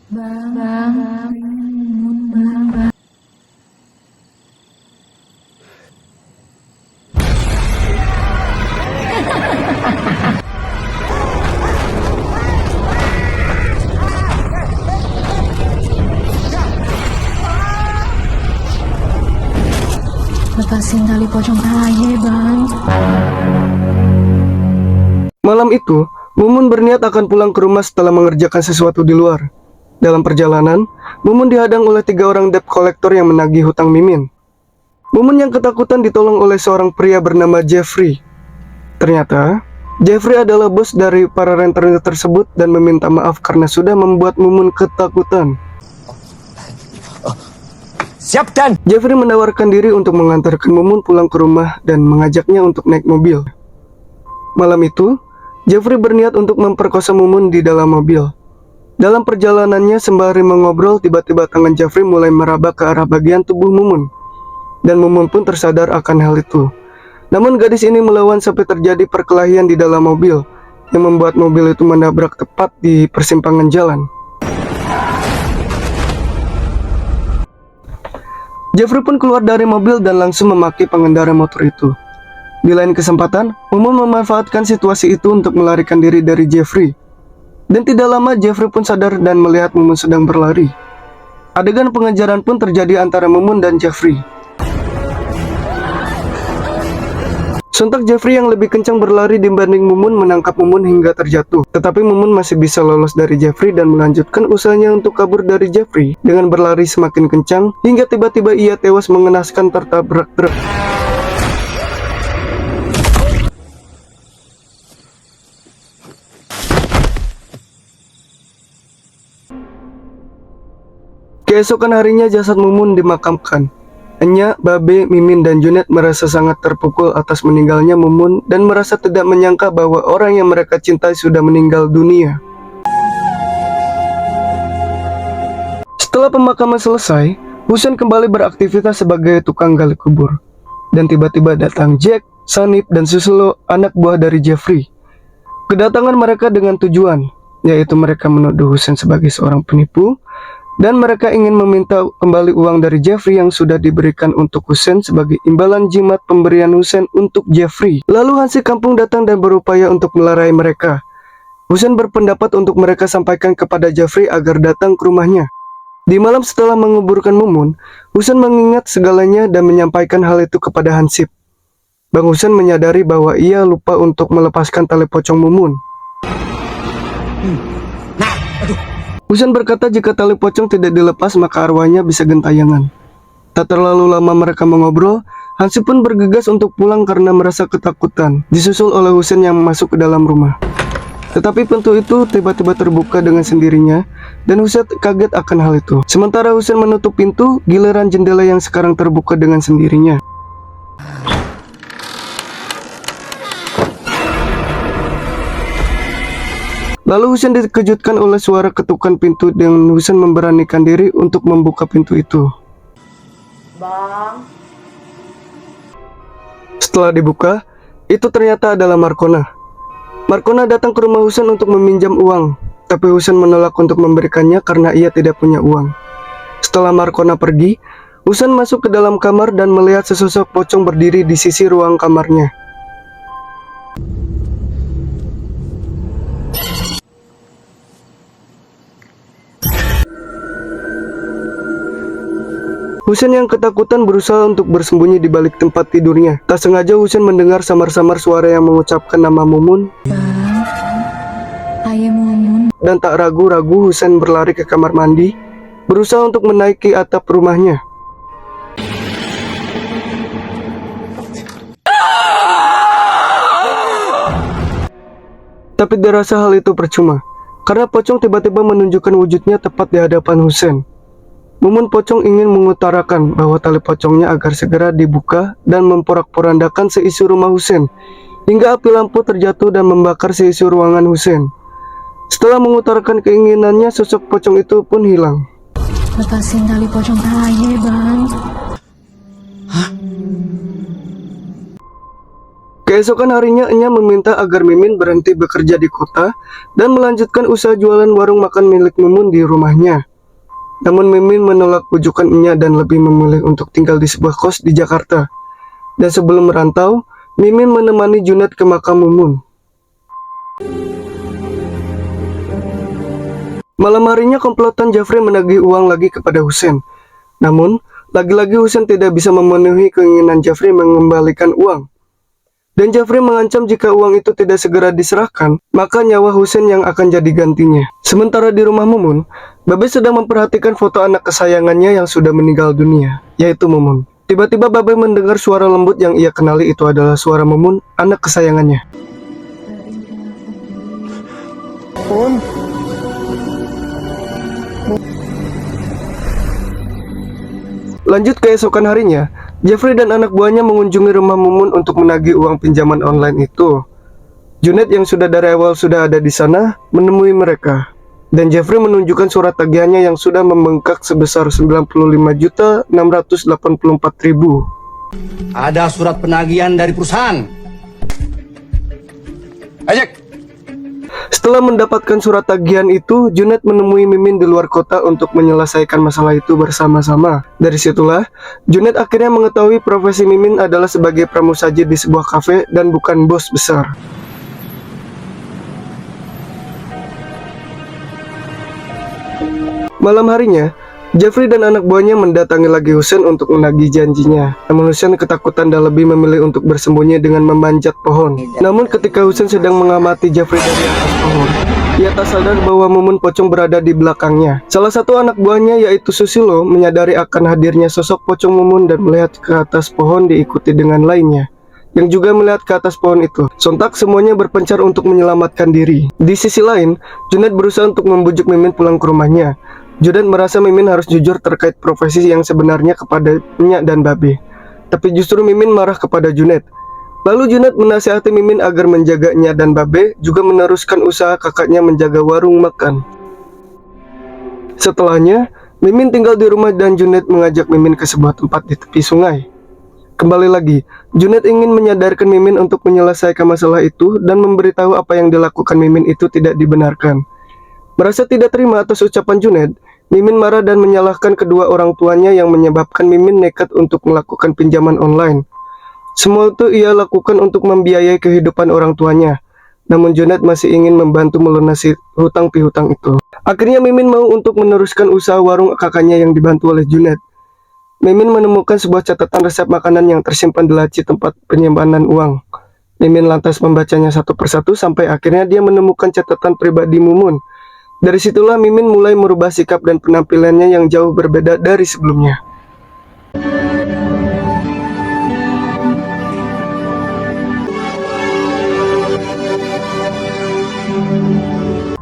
Bang. Lepasin tali pocong aja, Bang. Malam itu, Mumun berniat akan pulang ke rumah setelah mengerjakan sesuatu di luar. Dalam perjalanan, Mumun dihadang oleh 3 orang debt collector yang menagih hutang Mimin. Mumun yang ketakutan ditolong oleh seorang pria bernama Jeffrey. Ternyata, Jeffrey adalah bos dari para rentenir tersebut dan meminta maaf karena sudah membuat Mumun ketakutan. Siap, Dan. Jeffrey menawarkan diri untuk mengantarkan Mumun pulang ke rumah dan mengajaknya untuk naik mobil. Malam itu, Jeffrey berniat untuk memperkosa Mumun di dalam mobil. Dalam perjalanannya sembari mengobrol, tiba-tiba tangan Jeffrey mulai meraba ke arah bagian tubuh Mumun. Dan Mumun pun tersadar akan hal itu. Namun gadis ini melawan sampai terjadi perkelahian di dalam mobil, yang membuat mobil itu menabrak tepat di persimpangan jalan. Jeffrey pun keluar dari mobil dan langsung memaki pengendara motor itu. Di lain kesempatan, Mumun memanfaatkan situasi itu untuk melarikan diri dari Jeffrey. Dan tidak lama Jeffrey pun sadar dan melihat Mumun sedang berlari. Adegan pengejaran pun terjadi antara Mumun dan Jeffrey. Sontak Jeffrey yang lebih kencang berlari dibanding Mumun menangkap Mumun hingga terjatuh. Tetapi Mumun masih bisa lolos dari Jeffrey dan melanjutkan usahanya untuk kabur dari Jeffrey dengan berlari semakin kencang hingga tiba-tiba ia tewas mengenaskan tertabrak truk. Keesokan harinya jasad Mumun dimakamkan. Enya, Babe, Mimin, dan Junet merasa sangat terpukul atas meninggalnya Mumun dan merasa tidak menyangka bahwa orang yang mereka cintai sudah meninggal dunia. Setelah pemakaman selesai, Husen kembali beraktivitas sebagai tukang gali kubur. Dan tiba-tiba datang Jack, Sanip, dan Suselo, anak buah dari Jeffrey. Kedatangan mereka dengan tujuan, yaitu mereka menuduh Husen sebagai seorang penipu, dan mereka ingin meminta kembali uang dari Jeffrey yang sudah diberikan untuk Husen sebagai imbalan jimat pemberian Husen untuk Jeffrey. Lalu Hansip kampung datang dan berupaya untuk melerai mereka. Husen berpendapat untuk mereka sampaikan kepada Jeffrey agar datang ke rumahnya. Di malam setelah menguburkan Mumun, Husen mengingat segalanya dan menyampaikan hal itu kepada Hansip. Bang Husen menyadari bahwa ia lupa untuk melepaskan tali pocong Mumun. Husen berkata jika tali pocong tidak dilepas maka arwahnya bisa gentayangan. Tak terlalu lama mereka mengobrol, Hansip pun bergegas untuk pulang karena merasa ketakutan, disusul oleh Husen yang masuk ke dalam rumah. Tetapi pintu itu tiba-tiba terbuka dengan sendirinya, dan Husen kaget akan hal itu. Sementara Husen menutup pintu, giliran jendela yang sekarang terbuka dengan sendirinya. Lalu Husen dikejutkan oleh suara ketukan pintu dan Husen memberanikan diri untuk membuka pintu itu. Bang. Setelah dibuka, itu ternyata adalah Markona. Markona datang ke rumah Husen untuk meminjam uang, tapi Husen menolak untuk memberikannya karena ia tidak punya uang. Setelah Markona pergi, Husen masuk ke dalam kamar dan melihat sesosok pocong berdiri di sisi ruang kamarnya. Husen yang ketakutan berusaha untuk bersembunyi di balik tempat tidurnya. Tak sengaja Husen mendengar samar-samar suara yang mengucapkan nama Mumun. Bang. Ayah Mumun. Dan tak ragu-ragu Husen berlari ke kamar mandi, berusaha untuk menaiki atap rumahnya. Tapi dirasa hal itu percuma, karena pocong tiba-tiba menunjukkan wujudnya tepat di hadapan Husen. Mumun pocong ingin mengutarakan bahwa tali pocongnya agar segera dibuka dan memporak-porandakan seisi rumah Husen, hingga api lampu terjatuh dan membakar seisi ruangan Husen. Setelah mengutarakan keinginannya, sosok pocong itu pun hilang. Lepasin tali pocong aja, Bang. Keesokan harinya Enya meminta agar Mimin berhenti bekerja di kota dan melanjutkan usaha jualan warung makan milik Mumun di rumahnya. Namun Mimin menolak pujukan Enya dan lebih memilih untuk tinggal di sebuah kos di Jakarta. Dan sebelum merantau, Mimin menemani Junet ke makam Mumun. Malam harinya komplotan Jafri menagih uang lagi kepada Husen. Namun, lagi-lagi Husen tidak bisa memenuhi keinginan Jafri mengembalikan uang. Dan Jafri mengancam jika uang itu tidak segera diserahkan, maka nyawa Husen yang akan jadi gantinya. Sementara di rumah Mumun, Babe sedang memperhatikan foto anak kesayangannya yang sudah meninggal dunia, yaitu Mumun. Tiba-tiba Babe mendengar suara lembut yang ia kenali itu adalah suara Mumun, anak kesayangannya. Lanjut keesokan harinya, Jafri dan anak buahnya mengunjungi rumah Mumun untuk menagih uang pinjaman online itu. Junet yang sudah dari awal sudah ada di sana menemui mereka. Dan Jafri menunjukkan surat tagihannya yang sudah membengkak sebesar 95.684.000. Ada surat penagihan dari perusahaan. Ajak. Setelah mendapatkan surat tagihan itu, Junet menemui Mimin di luar kota untuk menyelesaikan masalah itu bersama-sama. Dari situlah, Junet akhirnya mengetahui profesi Mimin adalah sebagai pramusaji di sebuah kafe dan bukan bos besar. Malam harinya, Jafri dan anak buahnya mendatangi lagi Husen untuk menagih janjinya. Namun Husen ketakutan dan lebih memilih untuk bersembunyi dengan memanjat pohon. Namun ketika Husen sedang mengamati Jafri dari atas pohon, ia tak sadar bahwa Mumun Pocong berada di belakangnya. Salah satu anak buahnya yaitu Susilo menyadari akan hadirnya sosok Pocong Mumun dan melihat ke atas pohon diikuti dengan lainnya yang juga melihat ke atas pohon itu. Sontak semuanya berpencar untuk menyelamatkan diri. Di sisi lain, Junet berusaha untuk membujuk Mimin pulang ke rumahnya. Junet merasa Mimin harus jujur terkait profesi yang sebenarnya kepadanya dan Babe. Tapi justru Mimin marah kepada Junet. Lalu Junet menasihati Mimin agar menjaganya dan Babe juga meneruskan usaha kakaknya menjaga warung makan. Setelahnya, Mimin tinggal di rumah dan Junet mengajak Mimin ke sebuah tempat di tepi sungai. Kembali lagi, Junet ingin menyadarkan Mimin untuk menyelesaikan masalah itu dan memberitahu apa yang dilakukan Mimin itu tidak dibenarkan. Merasa tidak terima atas ucapan Junet, Mimin marah dan menyalahkan kedua orang tuanya yang menyebabkan Mimin nekat untuk melakukan pinjaman online. Semua itu ia lakukan untuk membiayai kehidupan orang tuanya. Namun Junet masih ingin membantu melunasi hutang piutang itu. Akhirnya Mimin mau untuk meneruskan usaha warung kakaknya yang dibantu oleh Junet. Mimin menemukan sebuah catatan resep makanan yang tersimpan di laci tempat penyimpanan uang. Mimin lantas membacanya satu persatu sampai akhirnya dia menemukan catatan pribadi Mumun. Dari situlah Mimin mulai merubah sikap dan penampilannya yang jauh berbeda dari sebelumnya.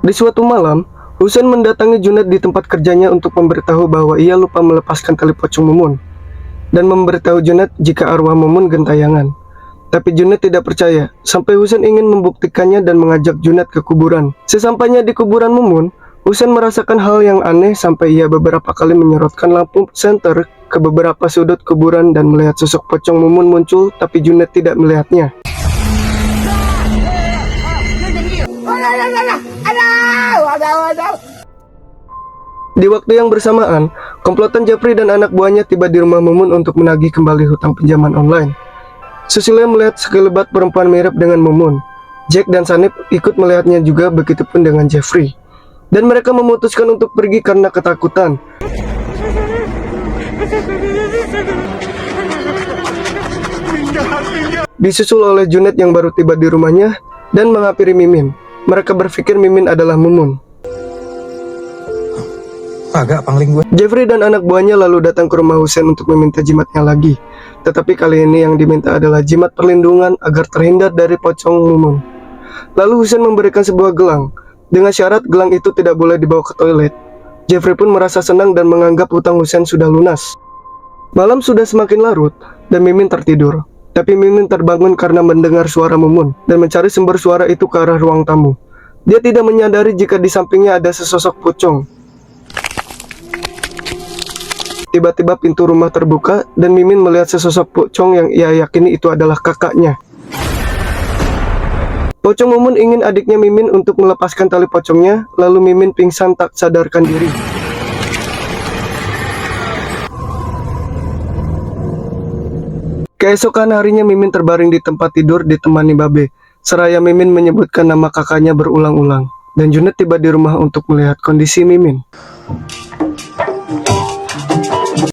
Di suatu malam, Husen mendatangi Junet di tempat kerjanya untuk memberitahu bahwa ia lupa melepaskan tali pocong Mumun dan memberitahu Junet jika arwah Mumun gentayangan. Tapi Junet tidak percaya, sampai Husen ingin membuktikannya dan mengajak Junet ke kuburan. Sesampainya di kuburan Mumun, Husen merasakan hal yang aneh sampai ia beberapa kali menyorotkan lampu senter ke beberapa sudut kuburan dan melihat sosok pocong Mumun muncul, tapi Junet tidak melihatnya. Di waktu yang bersamaan, komplotan Jafri dan anak buahnya tiba di rumah Mumun untuk menagih kembali hutang pinjaman online. Susilo melihat sekelebat perempuan mirip dengan Mumun. Jack dan Sanip ikut melihatnya juga, begitupun dengan Jafri. Dan mereka memutuskan untuk pergi karena ketakutan. Disusul oleh Junet yang baru tiba di rumahnya dan menghampiri Mimin. Mereka berpikir Mimin adalah Mumun. Agak pangling gue. Jafri dan anak buahnya lalu datang ke rumah Husen untuk meminta jimatnya lagi. Tetapi kali ini yang diminta adalah jimat perlindungan agar terhindar dari pocong Mumun. Lalu Husen memberikan sebuah gelang. Dengan syarat gelang itu tidak boleh dibawa ke toilet. Jafri pun merasa senang dan menganggap hutang Husen sudah lunas. Malam sudah semakin larut dan Mimin tertidur. Tapi Mimin terbangun karena mendengar suara Mumun dan mencari sumber suara itu ke arah ruang tamu. Dia tidak menyadari jika di sampingnya ada sesosok pocong. Tiba-tiba pintu rumah terbuka dan Mimin melihat sesosok pocong yang ia yakini itu adalah kakaknya. Pocong Mumun ingin adiknya Mimin untuk melepaskan tali pocongnya, lalu Mimin pingsan tak sadarkan diri. Keesokan harinya Mimin terbaring di tempat tidur ditemani Babe, seraya Mimin menyebutkan nama kakaknya berulang-ulang. Dan Junet tiba di rumah untuk melihat kondisi Mimin.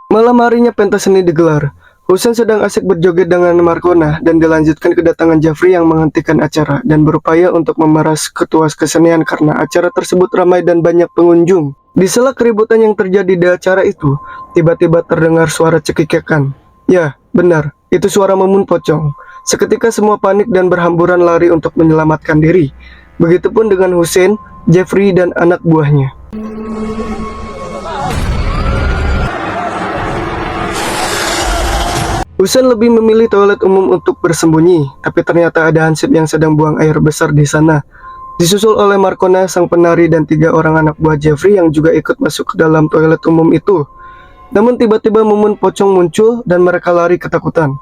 Malam harinya pentas seni digelar. Husen sedang asik berjoget dengan Markona dan dilanjutkan kedatangan Jeffrey yang menghentikan acara dan berupaya untuk memeras ketua kesenian karena acara tersebut ramai dan banyak pengunjung. Di sela keributan yang terjadi di acara itu, tiba-tiba terdengar suara cekikikan. Ya, benar, itu suara Mumun pocong. Seketika semua panik dan berhamburan lari untuk menyelamatkan diri. Begitupun dengan Husen, Jeffrey, dan anak buahnya. Husen lebih memilih toilet umum untuk bersembunyi, tapi ternyata ada Hansip yang sedang buang air besar di sana. Disusul oleh Markona, sang penari, dan 3 orang anak buah Jeffrey yang juga ikut masuk ke dalam toilet umum itu. Namun tiba-tiba Mumun pocong muncul dan mereka lari ketakutan.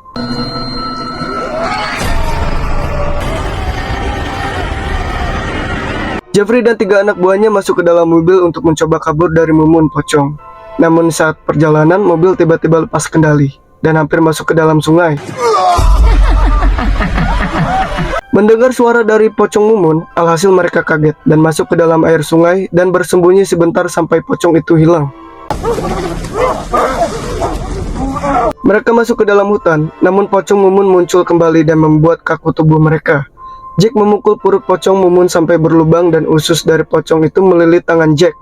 Jeffrey dan 3 anak buahnya masuk ke dalam mobil untuk mencoba kabur dari Mumun pocong. Namun saat perjalanan, mobil tiba-tiba lepas kendali dan hampir masuk ke dalam sungai. Mendengar suara dari pocong Mumun, alhasil mereka kaget dan masuk ke dalam air sungai dan bersembunyi sebentar sampai pocong itu hilang. Mereka masuk ke dalam hutan, namun pocong Mumun muncul kembali dan membuat kaku tubuh mereka. Jack memukul perut pocong Mumun sampai berlubang dan usus dari pocong itu melilit tangan Jack.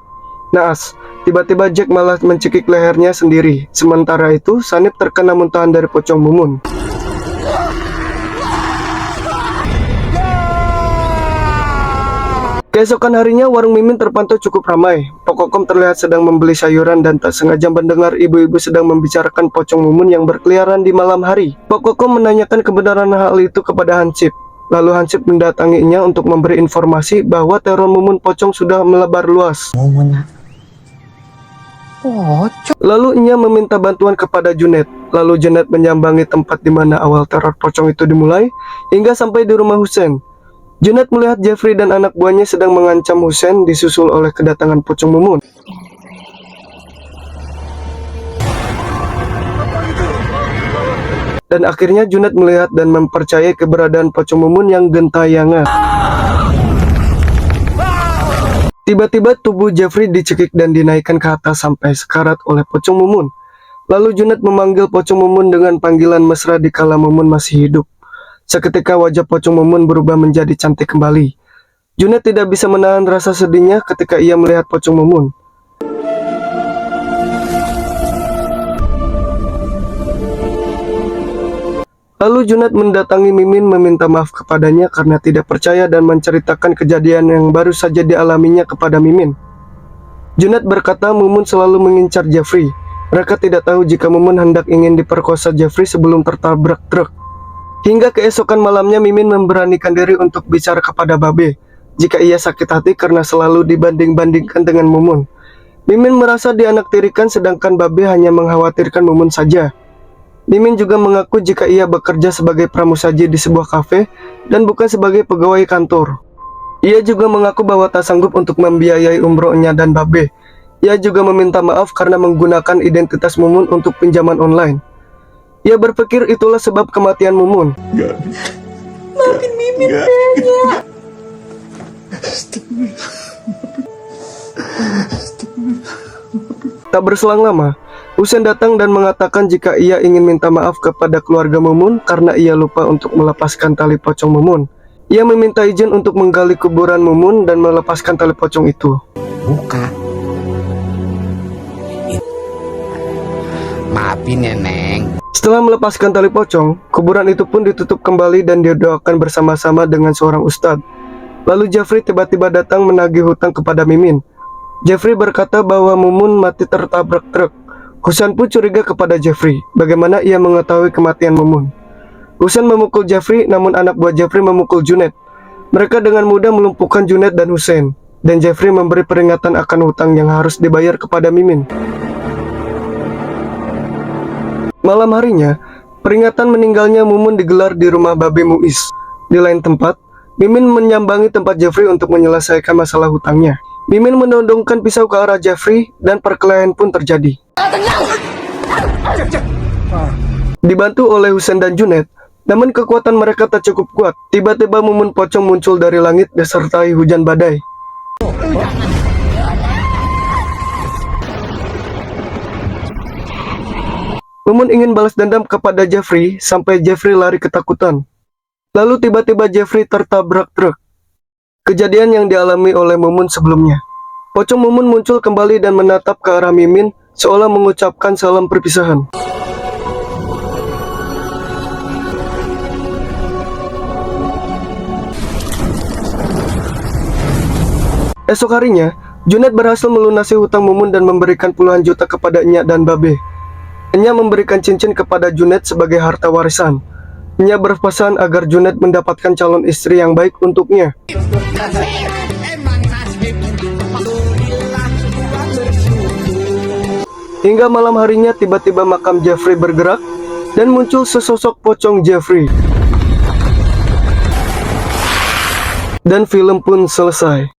Naas, tiba-tiba Jack malah mencekik lehernya sendiri. Sementara itu, Sanip terkena muntahan dari pocong Mumun. Keesokan harinya, warung Mimin terpantau cukup ramai. Pokokom terlihat sedang membeli sayuran dan tak sengaja mendengar ibu-ibu sedang membicarakan pocong Mumun yang berkeliaran di malam hari. Pokokom menanyakan kebenaran hal itu kepada Hansip. Lalu Hansip mendatanginya untuk memberi informasi bahwa teror Mumun pocong sudah melebar luas. Lalu ia meminta bantuan kepada Junet. Lalu Junet menyambangi tempat di mana awal teror pocong itu dimulai, hingga sampai di rumah Husen. Junet melihat Jeffrey dan anak buahnya sedang mengancam Husen, disusul oleh kedatangan pocong Mumun. Dan akhirnya Junet melihat dan mempercayai keberadaan pocong Mumun yang gentayangan. Tiba-tiba tubuh Jeffrey dicekik dan dinaikkan ke atas sampai sekarat oleh pocong Mumun. Lalu Junet memanggil pocong Mumun dengan panggilan mesra dikala Mumun masih hidup. Seketika wajah pocong Mumun berubah menjadi cantik kembali. Junet tidak bisa menahan rasa sedihnya ketika ia melihat pocong Mumun. Lalu Junet mendatangi Mimin meminta maaf kepadanya karena tidak percaya dan menceritakan kejadian yang baru saja dialaminya kepada Mimin. Junet berkata Mumun selalu mengincar Jeffrey. Mereka tidak tahu jika Mumun hendak ingin diperkosa Jeffrey sebelum tertabrak truk. Hingga keesokan malamnya Mimin memberanikan diri untuk bicara kepada Babe jika ia sakit hati karena selalu dibanding-bandingkan dengan Mumun. Mimin merasa dianaktirikan sedangkan Babe hanya mengkhawatirkan Mumun saja. Mimin juga mengaku jika ia bekerja sebagai pramusaji di sebuah kafe dan bukan sebagai pegawai kantor. Ia juga mengaku bahwa tak sanggup untuk membiayai umrohnya dan Babe. Ia juga meminta maaf karena menggunakan identitas Mumun untuk pinjaman online. Ia berpikir itulah sebab kematian Mumun. Maafin Mimin banyak. Tak berselang lama, Husen datang dan mengatakan jika ia ingin minta maaf kepada keluarga Mumun karena ia lupa untuk melepaskan tali pocong Mumun. Ia meminta izin untuk menggali kuburan Mumun dan melepaskan tali pocong itu. Buka. Maafin ya, Neng. Setelah melepaskan tali pocong, kuburan itu pun ditutup kembali dan didoakan bersama-sama dengan seorang ustadz. Lalu Jeffrey tiba-tiba datang menagih hutang kepada Mimin. Jeffrey berkata bahwa Mumun mati tertabrak truk. Husen pun curiga kepada Jeffrey, bagaimana ia mengetahui kematian Mumun. Husen memukul Jeffrey, namun anak buah Jeffrey memukul Junet. Mereka dengan mudah melumpuhkan Junet dan Husen, dan Jeffrey memberi peringatan akan hutang yang harus dibayar kepada Mimin. Malam harinya, peringatan meninggalnya Mumun digelar di rumah Babe Muiz. Di lain tempat, Mimin menyambangi tempat Jeffrey untuk menyelesaikan masalah hutangnya. Mimin menodongkan pisau ke arah Jeffrey dan perkelahian pun terjadi. Dibantu oleh Husen dan Junet, namun kekuatan mereka tak cukup kuat. Tiba-tiba Mumun Pocong muncul dari langit disertai hujan badai. Mumun ingin balas dendam kepada Jeffrey sampai Jeffrey lari ketakutan. Lalu tiba-tiba Jeffrey tertabrak truk. Kejadian yang dialami oleh Mumun sebelumnya. Pocong Mumun muncul kembali dan menatap ke arah Mimin seolah mengucapkan salam perpisahan. Esok harinya, Junet berhasil melunasi hutang Mumun dan memberikan puluhan juta kepada Enya dan Babe. Enya memberikan cincin kepada Junet sebagai harta warisan. Enya berpesan agar Junet mendapatkan calon istri yang baik untuknya. Hingga malam harinya tiba-tiba makam Jeffrey bergerak dan muncul sesosok pocong Jeffrey. Dan film pun selesai.